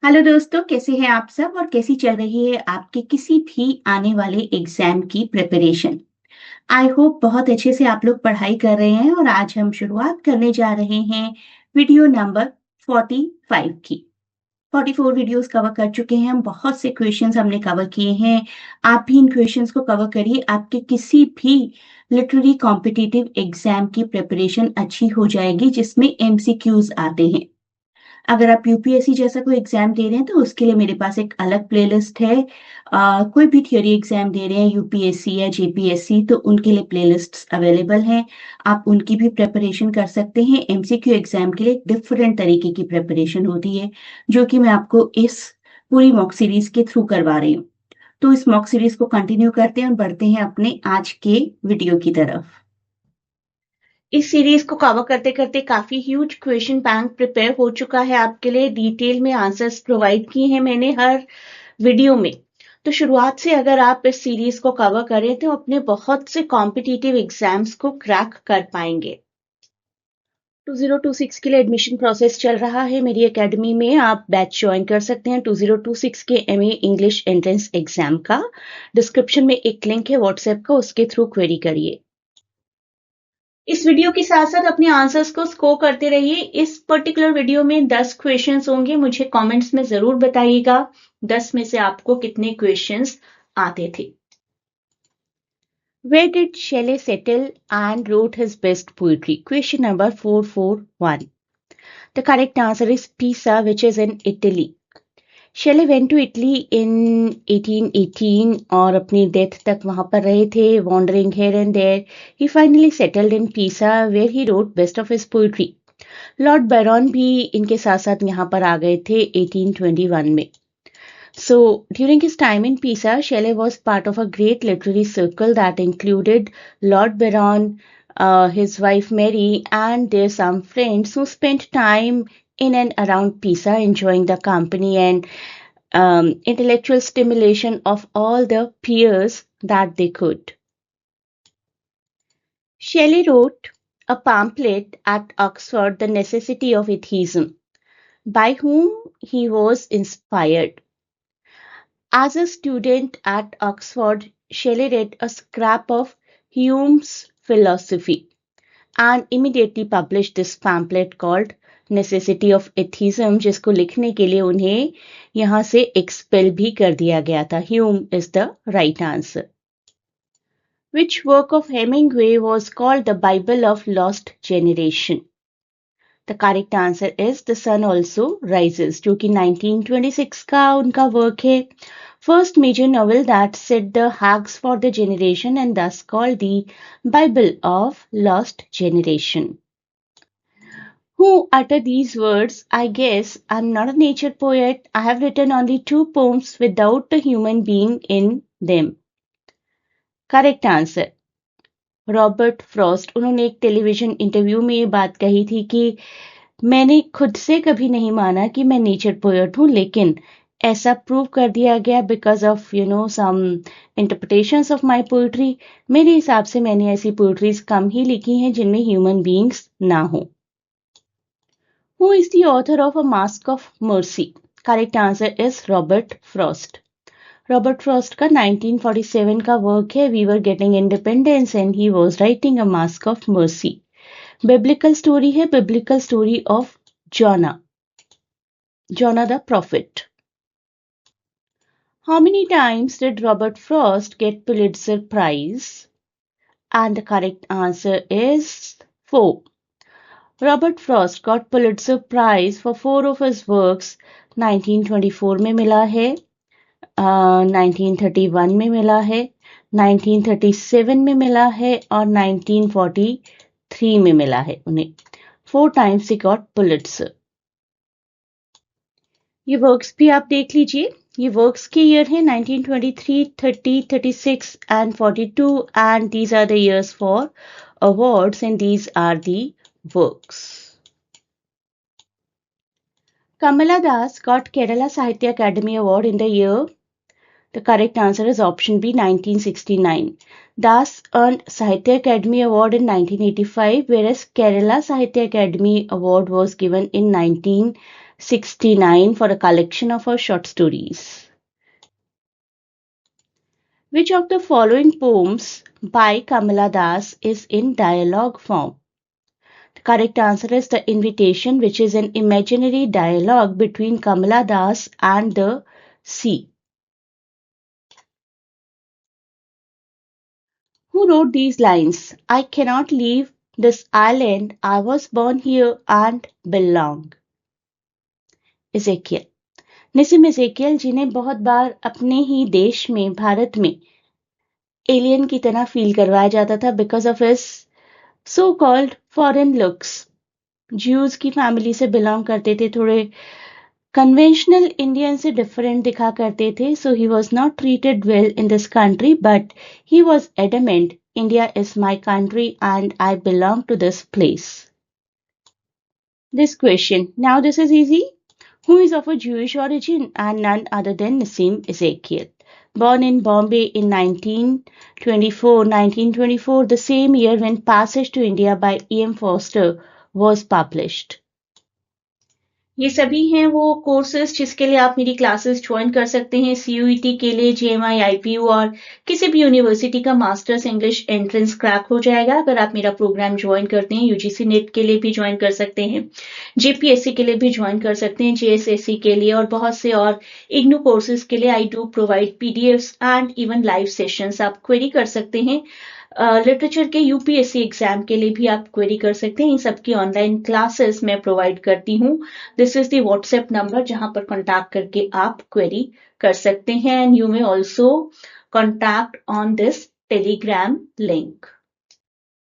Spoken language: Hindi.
हेलो दोस्तों, कैसे हैं आप सब और कैसी चल रही है आपके किसी भी आने वाले एग्जाम की प्रिपरेशन। आई होप बहुत अच्छे से आप लोग पढ़ाई कर रहे हैं और आज हम शुरुआत करने जा रहे हैं वीडियो नंबर 45 की। 44 वीडियोस कवर कर चुके हैं हम, बहुत से क्वेश्चंस हमने कवर किए हैं। आप भी इन क्वेश्चंस को कवर करिए, आपके किसी भी लिटरेरी कॉम्पिटिटिव एग्जाम की प्रिपरेशन अच्छी हो जाएगी जिसमें एमसीक्यूज आते हैं। अगर आप यूपीएससी जैसा कोई एग्जाम दे रहे हैं तो उसके लिए मेरे पास एक अलग प्लेलिस्ट है। कोई भी थियोरी एग्जाम दे रहे हैं यूपीएससी या जेपीएससी तो उनके लिए प्लेलिस्ट्स अवेलेबल हैं। आप उनकी भी प्रिपरेशन कर सकते हैं। एमसीक्यू एग्जाम के लिए डिफरेंट तरीके की प्रिपरेशन होती है जो कि मैं आपको इस पूरी मॉक सीरीज के थ्रू करवा रही हूँ। तो इस मॉक सीरीज को कंटिन्यू करते हैं और बढ़ते हैं अपने आज के वीडियो की तरफ। इस सीरीज को कवर करते करते काफी ह्यूज क्वेश्चन बैंक प्रिपेयर हो चुका है आपके लिए। डिटेल में आंसर्स प्रोवाइड किए हैं मैंने हर वीडियो में। तो शुरुआत से अगर आप इस सीरीज को कवर करें तो अपने बहुत से कॉम्पिटिटिव एग्जाम्स को क्रैक कर पाएंगे। 2026 के लिए एडमिशन प्रोसेस चल रहा है मेरी एकेडमी में। आप बैच ज्वाइन कर सकते हैं 2026 के एमए इंग्लिश एंट्रेंस एग्जाम का। डिस्क्रिप्शन में एक लिंक है व्हाट्सएप का, उसके थ्रू क्वेरी करिए। इस वीडियो के साथ साथ अपने आंसर्स को स्कोर करते रहिए। इस पर्टिकुलर वीडियो में 10 क्वेश्चंस होंगे। मुझे कमेंट्स में जरूर बताइएगा 10 में से आपको कितने क्वेश्चंस आते थे। Where did Shelley settle and wrote his best poetry? Question number 441. The correct answer is Pisa, which is in Italy. Shelley went to Italy in 1818 और अपनी डेथ तक वहां पर रहे थे, wandering here and there. He finally settled in Pisa, where he wrote best of his poetry. Lord baron भी इनके साथ साथ यहाँ पर आ गए थे 1821 में. So, during his time in Pisa, Shelley was part of a great literary circle that included Lord Byron, his wife Mary, and their some friends who spent time in and around Pisa enjoying the company and intellectual stimulation of all the peers that they could. Shelley wrote a pamphlet at Oxford, The Necessity of Atheism, by whom he was inspired. As a student at Oxford, Shelley read a scrap of Hume's philosophy and immediately published this pamphlet called Necessity of Atheism, जिसको लिखने के लिए उन्हें यहाँ से एक्सपेल भी कर दिया गया था. Hume is the right answer. Which work of Hemingway was called the Bible of Lost Generation? The correct answer is The Sun Also Rises, जो कि 1926 का उनका वर्क है. First major novel that set the hags for the generation and thus called the Bible of Lost Generation. Who uttered these words? I guess I'm not a nature poet. I have written only 2 poems without a human being in them. Correct answer. Robert Frost. उन्होंने एक टेलीविजन इंटरव्यू में ये बात कही थी कि मैंने खुद से कभी नहीं माना कि मैं नेचर पोएट हूं, लेकिन ऐसा प्रूव कर दिया गया because of some interpretations of my poetry. मेरे हिसाब से मैंने ऐसी पोएट्रीज कम ही लिखी हैं जिनमें ह्यूमन बीइंग्स ना हो. Who is the author of a mask of mercy? Correct answer is Robert Frost. Robert Frost का 1947 का वर्क है we were getting independence and he was writing a mask of mercy. Biblical story है, biblical story of Jonah the prophet. How many times did Robert Frost get Pulitzer Prize? And the correct answer is 4. Robert Frost got Pulitzer Prize for 4 of his works. 1924 में मिला है, 1931 में मिला है, 1937 में मिला है और 1943 में मिला है उन्हें. 4 times he got Pulitzer. ये वर्क्स भी आप देख लीजिए. ये वर्क्स के ईयर हैं 1923, 30, 36 and 42 and these are the years for awards and these are the works. Kamala Das got Kerala Sahitya Academy Award in the year. The correct answer is option B, 1969. Das earned Sahitya Academy Award in 1985, whereas Kerala Sahitya Academy Award was given in 19 1969 for a collection of her short stories. Which of the following poems by Kamala Das is in dialogue form? The correct answer is The Invitation, which is an imaginary dialogue between Kamala Das and the sea. Who wrote these lines? I cannot leave this island. I was born here and belong. Ezekiel. निसिम एजेकियल जिन्हें बहुत बार अपने ही देश में भारत में एलियन की तरह फील करवाया जाता था because of his so called foreign looks. Jews की फैमिली से बिलोंग करते थे, थोड़े कन्वेंशनल इंडियन से डिफरेंट दिखा करते थे. So he was not treated well in this country but he was adamant India is my country and I belong to this place. This question. Now this is easy. Who is of a Jewish origin and none other than Nassim Ezekiel. Born in Bombay in 1924, the same year when Passage to India by E.M. Forster was published. ये सभी हैं वो कोर्सेज जिसके लिए आप मेरी क्लासेस ज्वाइन कर सकते हैं. CUET के लिए JMI, IPU और किसी भी यूनिवर्सिटी का मास्टर्स इंग्लिश एंट्रेंस क्रैक हो जाएगा अगर आप मेरा प्रोग्राम ज्वाइन करते हैं. UGC नेट के लिए भी ज्वाइन कर सकते हैं, JPSC के लिए भी ज्वाइन कर सकते हैं, JSSC के लिए और बहुत से और इग्नू कोर्सेज के लिए. I do provide PDFs and even live sessions. आप क्वेरी कर सकते हैं. लिटरेचर के UPSC एग्जाम के लिए भी आप क्वेरी कर सकते हैं. इन सबकी ऑनलाइन क्लासेस मैं प्रोवाइड करती हूँ. This is the WhatsApp number जहां पर कॉन्टैक्ट करके आप क्वेरी कर सकते हैं. And you may also contact on this Telegram link.